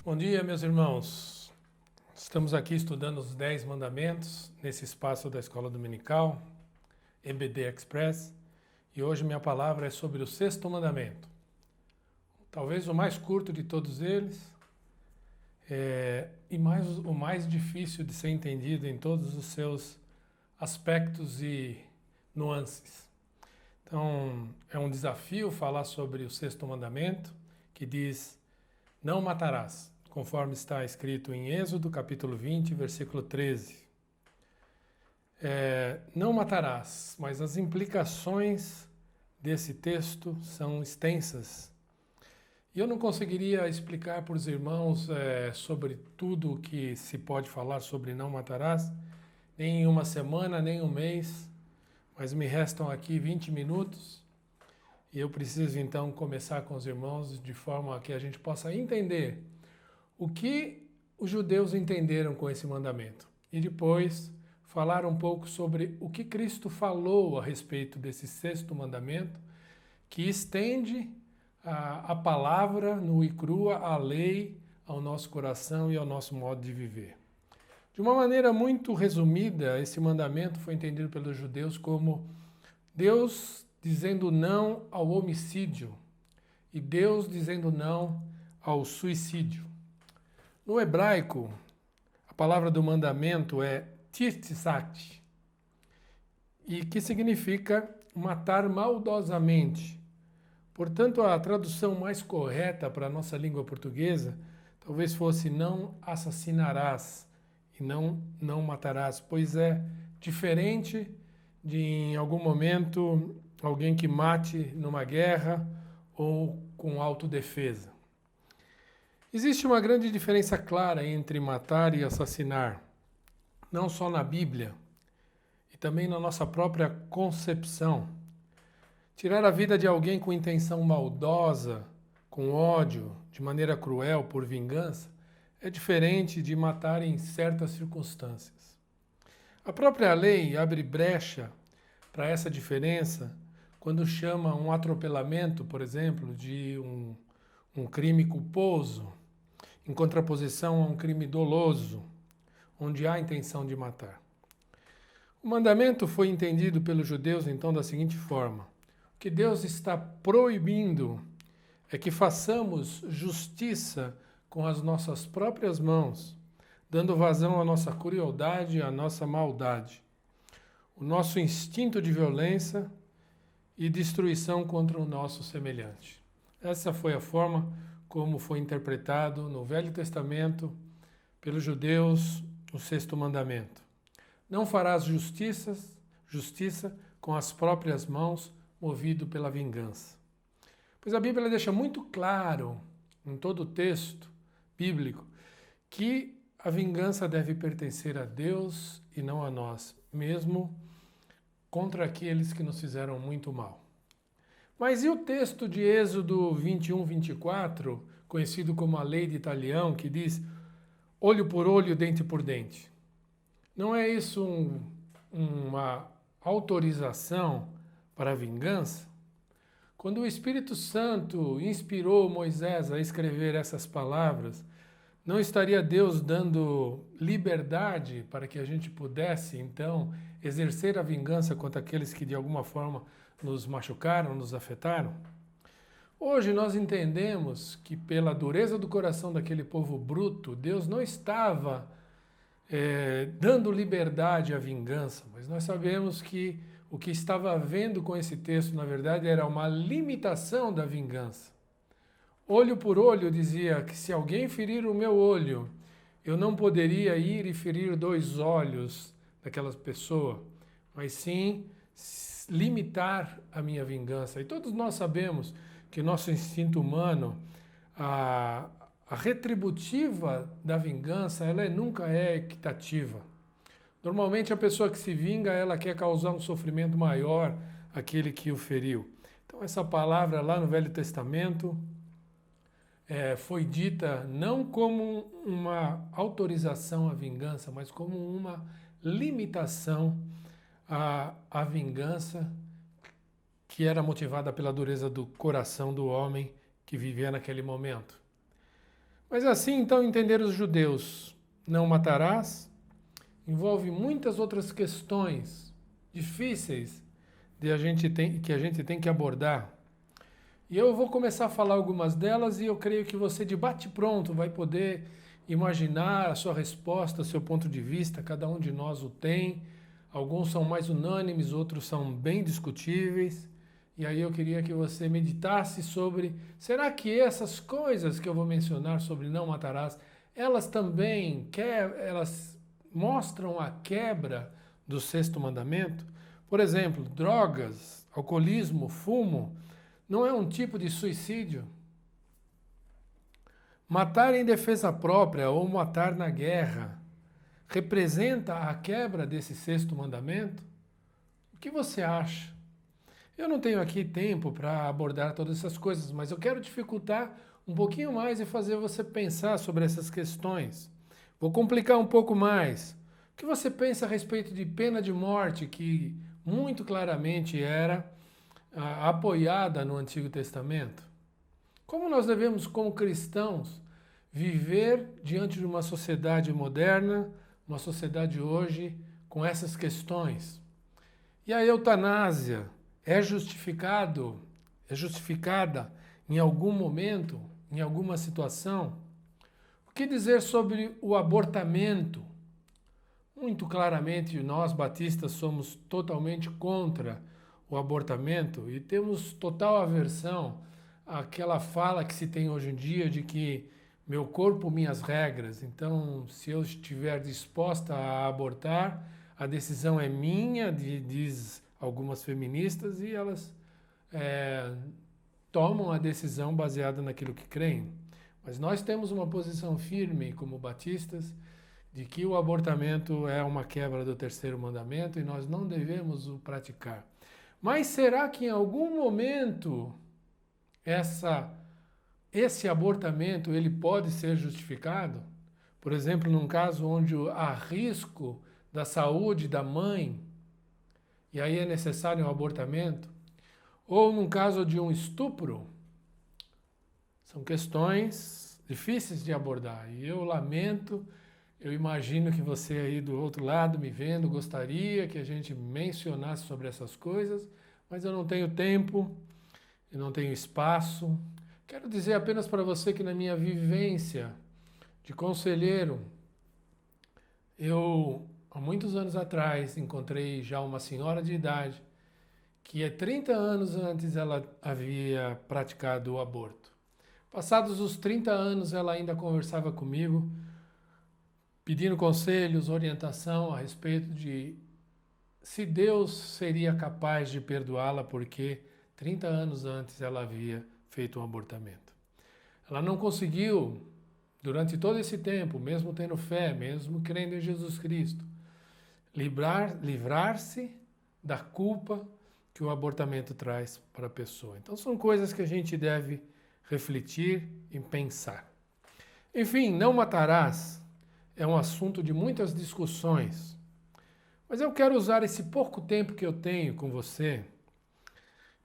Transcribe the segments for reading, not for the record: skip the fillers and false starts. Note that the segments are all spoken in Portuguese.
Bom dia, meus irmãos. Estamos aqui estudando os 10 mandamentos nesse espaço da Escola Dominical, EBD Express, e hoje minha palavra é sobre o sexto mandamento. Talvez o mais curto de todos eles, o mais difícil de ser entendido em todos os seus aspectos e nuances. Então, é um desafio falar sobre o sexto mandamento, que diz: não matarás, conforme está escrito em Êxodo, capítulo 20, versículo 13. Não matarás, mas as implicações desse texto são extensas. E eu não conseguiria explicar para os irmãos sobre tudo o que se pode falar sobre não matarás, nem em uma semana, nem um mês, mas me restam aqui 20 minutos. E eu preciso então começar com os irmãos de forma que a gente possa entender o que os judeus entenderam com esse mandamento. E depois falar um pouco sobre o que Cristo falou a respeito desse sexto mandamento, que estende a palavra nua e crua, a lei, ao nosso coração e ao nosso modo de viver. De uma maneira muito resumida, esse mandamento foi entendido pelos judeus como Deus dizendo não ao homicídio e Deus dizendo não ao suicídio. No hebraico, a palavra do mandamento é tirtzat, e que significa matar maldosamente. Portanto, a tradução mais correta para a nossa língua portuguesa talvez fosse não assassinarás e não matarás, pois é diferente de, em algum momento, alguém que mate numa guerra ou com autodefesa. Existe uma grande diferença clara entre matar e assassinar, não só na Bíblia, e também na nossa própria concepção. Tirar a vida de alguém com intenção maldosa, com ódio, de maneira cruel, por vingança, é diferente de matar em certas circunstâncias. A própria lei abre brecha para essa diferença quando chama um atropelamento, por exemplo, de um crime culposo, em contraposição a um crime doloso, onde há intenção de matar. O mandamento foi entendido pelos judeus, então, da seguinte forma: o que Deus está proibindo é que façamos justiça com as nossas próprias mãos, dando vazão à nossa crueldade e à nossa maldade, o nosso instinto de violência e destruição contra o nosso semelhante. Essa foi a forma como foi interpretado no Velho Testamento pelos judeus o sexto mandamento. Não farás justiça com as próprias mãos, movido pela vingança. Pois a Bíblia deixa muito claro, em todo o texto bíblico, que a vingança deve pertencer a Deus e não a nós, mesmo contra aqueles que nos fizeram muito mal. Mas e o texto de Êxodo 21, 24, conhecido como a lei de Italião, que diz olho por olho, dente por dente? Não é isso uma autorização para a vingança? Quando o Espírito Santo inspirou Moisés a escrever essas palavras, não estaria Deus dando liberdade para que a gente pudesse, então, exercer a vingança contra aqueles que de alguma forma nos machucaram, nos afetaram? Hoje nós entendemos que pela dureza do coração daquele povo bruto, Deus não estava dando liberdade à vingança, mas nós sabemos que o que estava havendo com esse texto, na verdade, era uma limitação da vingança. Olho por olho dizia que se alguém ferir o meu olho, eu não poderia ir e ferir 2 olhos daquela pessoa, mas sim limitar a minha vingança. E todos nós sabemos que nosso instinto humano, a retributiva da vingança, ela nunca é equitativa. Normalmente a pessoa que se vinga, ela quer causar um sofrimento maior àquele que o feriu. Então essa palavra lá no Velho Testamento foi dita não como uma autorização à vingança, mas como uma limitação à vingança que era motivada pela dureza do coração do homem que vivia naquele momento. Mas assim, então, entender os judeus, não matarás, envolve muitas outras questões difíceis que a gente tem que abordar. E eu vou começar a falar algumas delas e eu creio que você de bate-pronto vai poder imaginar a sua resposta, o seu ponto de vista, cada um de nós o tem. Alguns são mais unânimes, outros são bem discutíveis. E aí eu queria que você meditasse sobre, será que essas coisas que eu vou mencionar sobre não matarás, elas também elas mostram a quebra do sexto mandamento? Por exemplo, drogas, alcoolismo, fumo, não é um tipo de suicídio? Matar em defesa própria ou matar na guerra representa a quebra desse sexto mandamento? O que você acha? Eu não tenho aqui tempo para abordar todas essas coisas, mas eu quero dificultar um pouquinho mais e fazer você pensar sobre essas questões. Vou complicar um pouco mais. O que você pensa a respeito de pena de morte, que muito claramente era apoiada no Antigo Testamento? Como nós devemos, como cristãos, viver diante de uma sociedade moderna, uma sociedade hoje, com essas questões? E a eutanásia é justificada em algum momento, em alguma situação? O que dizer sobre o abortamento? Muito claramente, nós batistas somos totalmente contra o abortamento e temos total aversão àquela fala que se tem hoje em dia de que meu corpo, minhas regras. Então, se eu estiver disposta a abortar, a decisão é minha, diz algumas feministas, e elas tomam a decisão baseada naquilo que creem. Mas nós temos uma posição firme como batistas de que o abortamento é uma quebra do terceiro mandamento e nós não devemos o praticar. Mas será que em algum momento esse abortamento ele pode ser justificado? Por exemplo, num caso onde há risco da saúde da mãe, e aí é necessário um abortamento? Ou num caso de um estupro? São questões difíceis de abordar. E eu lamento, eu imagino que você aí do outro lado me vendo gostaria que a gente mencionasse sobre essas coisas, mas eu não tenho tempo, eu não tenho espaço. Quero dizer apenas para você que na minha vivência de conselheiro, eu, há muitos anos atrás, encontrei já uma senhora de idade que 30 anos antes ela havia praticado o aborto. Passados os 30 anos, ela ainda conversava comigo, pedindo conselhos, orientação a respeito de se Deus seria capaz de perdoá-la, porque 30 anos antes ela havia feito um abortamento. Ela não conseguiu, durante todo esse tempo, mesmo tendo fé, mesmo crendo em Jesus Cristo, livrar-se da culpa que o abortamento traz para a pessoa. Então são coisas que a gente deve refletir e pensar. Enfim, não matarás é um assunto de muitas discussões, mas eu quero usar esse pouco tempo que eu tenho com você,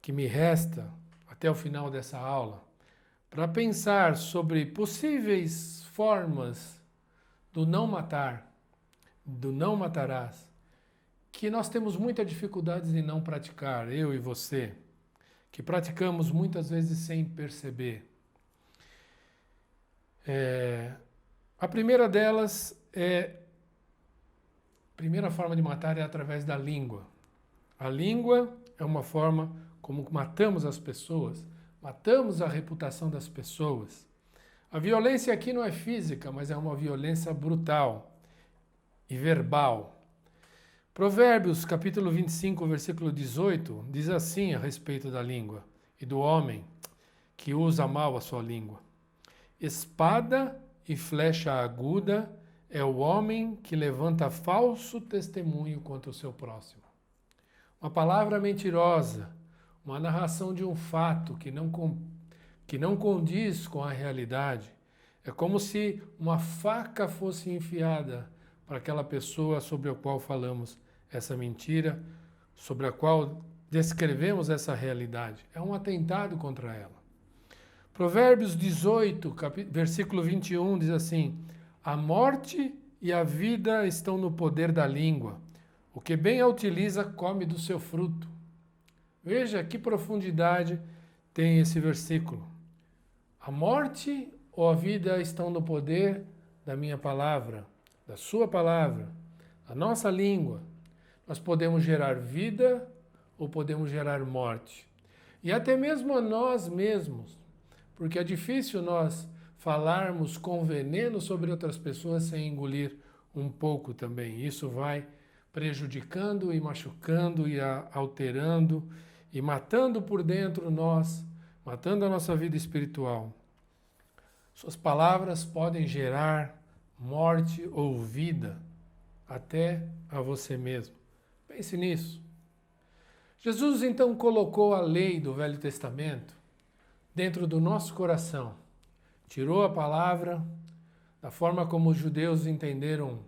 que me resta até o final dessa aula, para pensar sobre possíveis formas do não matar, do não matarás, que nós temos muita dificuldade em não praticar, eu e você, que praticamos muitas vezes sem perceber. A primeira delas a primeira forma de matar é através da língua. A língua é uma forma como matamos as pessoas, matamos a reputação das pessoas. A violência aqui não é física, mas é uma violência brutal e verbal. Provérbios, capítulo 25, versículo 18, diz assim a respeito da língua e do homem que usa mal a sua língua. Espada e flecha aguda é o homem que levanta falso testemunho contra o seu próximo. Uma palavra mentirosa, uma narração de um fato que não condiz com a realidade. É como se uma faca fosse enfiada para aquela pessoa sobre a qual falamos essa mentira, sobre a qual descrevemos essa realidade. É um atentado contra ela. Provérbios 18, versículo 21 diz assim: a morte e a vida estão no poder da língua. O que bem a utiliza, come do seu fruto. Veja que profundidade tem esse versículo. A morte ou a vida estão no poder da minha palavra, da sua palavra, da nossa língua. Nós podemos gerar vida ou podemos gerar morte. E até mesmo a nós mesmos, porque é difícil nós falarmos com veneno sobre outras pessoas sem engolir um pouco também. Isso vai prejudicando e machucando e alterando e matando por dentro nós, matando a nossa vida espiritual. Suas palavras podem gerar morte ou vida, até a você mesmo. Pense nisso. Jesus então colocou a lei do Velho Testamento dentro do nosso coração. Tirou a palavra da forma como os judeus entenderam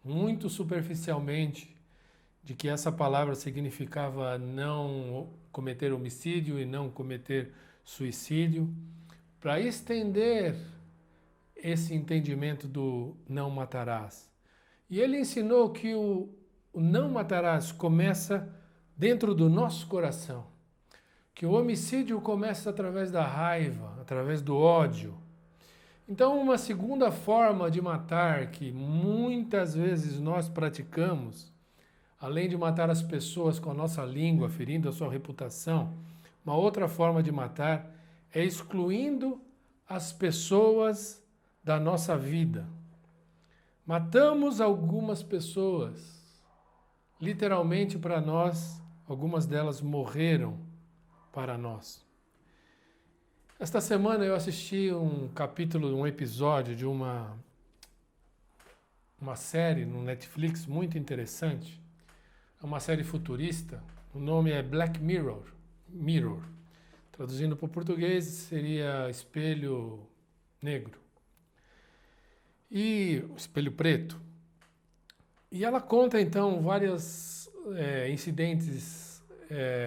muito superficialmente de que essa palavra significava não cometer homicídio e não cometer suicídio, para estender esse entendimento do não matarás. E ele ensinou que o não matarás começa dentro do nosso coração, que o homicídio começa através da raiva, através do ódio. Então, uma segunda forma de matar que muitas vezes nós praticamos, além de matar as pessoas com a nossa língua, ferindo a sua reputação, uma outra forma de matar é excluindo as pessoas da nossa vida. Matamos algumas pessoas, literalmente para nós, algumas delas morreram para nós. Esta semana eu assisti um episódio de uma série no Netflix muito interessante. É uma série futurista, o nome é Black Mirror. Traduzindo para o português seria Espelho Negro. E Espelho Preto. E ela conta então vários incidentes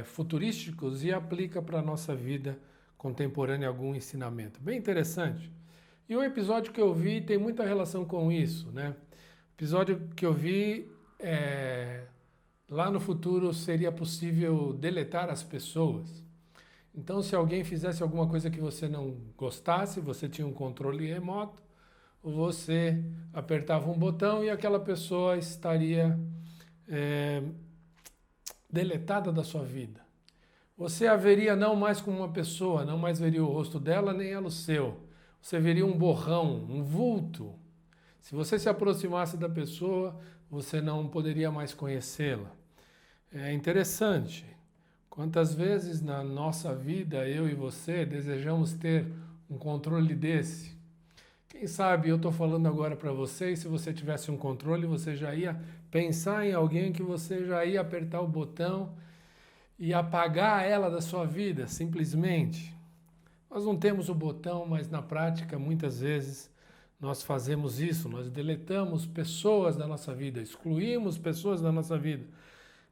futurísticos e aplica para a nossa vida contemporânea algum ensinamento. Bem interessante. E o episódio que eu vi tem muita relação com isso, né? O episódio que eu vi lá no futuro seria possível deletar as pessoas. Então, se alguém fizesse alguma coisa que você não gostasse, você tinha um controle remoto, você apertava um botão e aquela pessoa estaria deletada da sua vida. Você a veria não mais como uma pessoa, não mais veria o rosto dela, nem ela o seu. Você veria um borrão, um vulto. Se você se aproximasse da pessoa, você não poderia mais conhecê-la. É interessante. Quantas vezes na nossa vida, eu e você, desejamos ter um controle desse? Quem sabe eu estou falando agora para você e se você tivesse um controle, você já ia pensar em alguém que você já ia apertar o botão e apagar ela da sua vida, simplesmente. Nós não temos o botão, mas na prática, muitas vezes, nós fazemos isso. Nós deletamos pessoas da nossa vida, excluímos pessoas da nossa vida.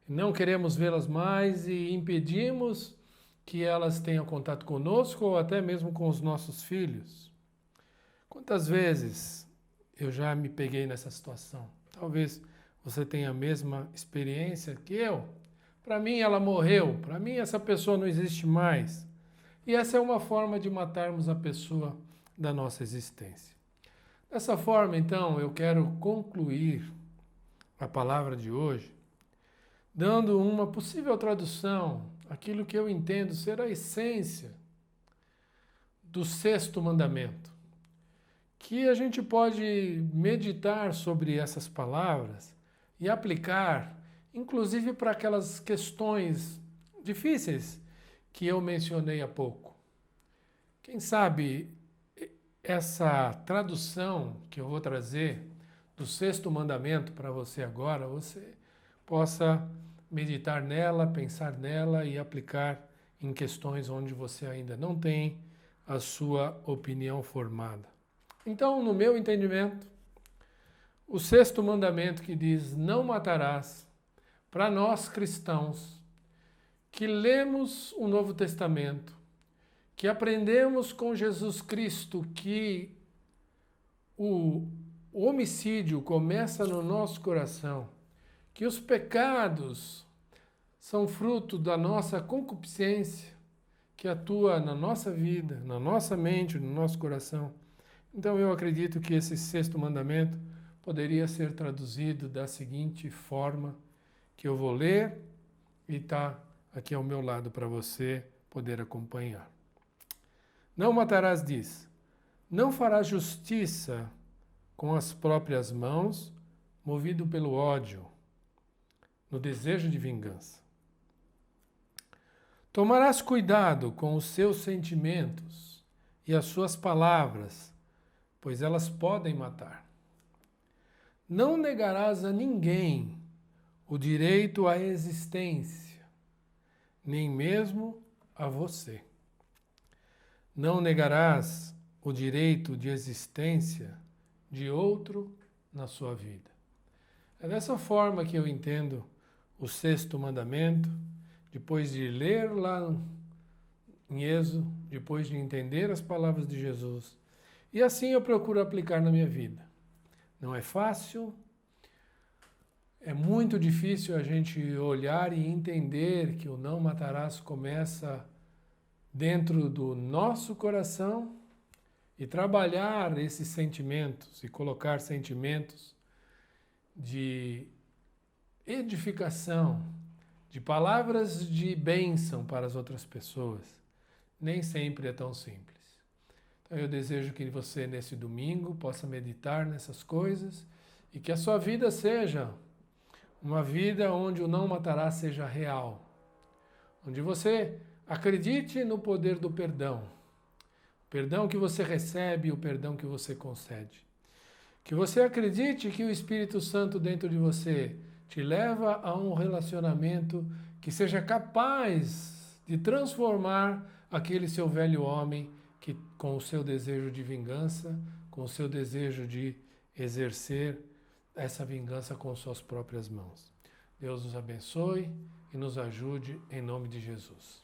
Não queremos vê-las mais e impedimos que elas tenham contato conosco ou até mesmo com os nossos filhos. Quantas vezes eu já me peguei nessa situação? Talvez você tenha a mesma experiência que eu. Para mim ela morreu, para mim essa pessoa não existe mais. E essa é uma forma de matarmos a pessoa da nossa existência. Dessa forma, então, eu quero concluir a palavra de hoje, dando uma possível tradução, aquilo que eu entendo ser a essência do sexto mandamento. Que a gente pode meditar sobre essas palavras e aplicar, inclusive para aquelas questões difíceis que eu mencionei há pouco. Quem sabe essa tradução que eu vou trazer do sexto mandamento para você agora, você possa meditar nela, pensar nela e aplicar em questões onde você ainda não tem a sua opinião formada. Então, no meu entendimento, o sexto mandamento que diz não matarás, para nós cristãos, que lemos o Novo Testamento, que aprendemos com Jesus Cristo que o homicídio começa no nosso coração, que os pecados são fruto da nossa concupiscência, que atua na nossa vida, na nossa mente, no nosso coração. Então eu acredito que esse sexto mandamento poderia ser traduzido da seguinte forma, que eu vou ler e está aqui ao meu lado para você poder acompanhar. Não matarás, diz. Não farás justiça com as próprias mãos, movido pelo ódio, no desejo de vingança. Tomarás cuidado com os seus sentimentos e as suas palavras, pois elas podem matar. Não negarás a ninguém o direito à existência, nem mesmo a você. Não negarás o direito de existência de outro na sua vida. É dessa forma que eu entendo o sexto mandamento, depois de ler lá em Êxodo, depois de entender as palavras de Jesus. E assim eu procuro aplicar na minha vida. Não é fácil, é muito difícil a gente olhar e entender que o não matarás começa dentro do nosso coração e trabalhar esses sentimentos e colocar sentimentos de edificação, de palavras de bênção para as outras pessoas. Nem sempre é tão simples. Então eu desejo que você nesse domingo possa meditar nessas coisas e que a sua vida seja uma vida onde o não matará seja real, onde você acredite no poder do perdão, o perdão que você recebe e o perdão que você concede. Que você acredite que o Espírito Santo dentro de você te leva a um relacionamento que seja capaz de transformar aquele seu velho homem que, com o seu desejo de vingança, com o seu desejo de exercer essa vingança com suas próprias mãos. Deus nos abençoe e nos ajude em nome de Jesus.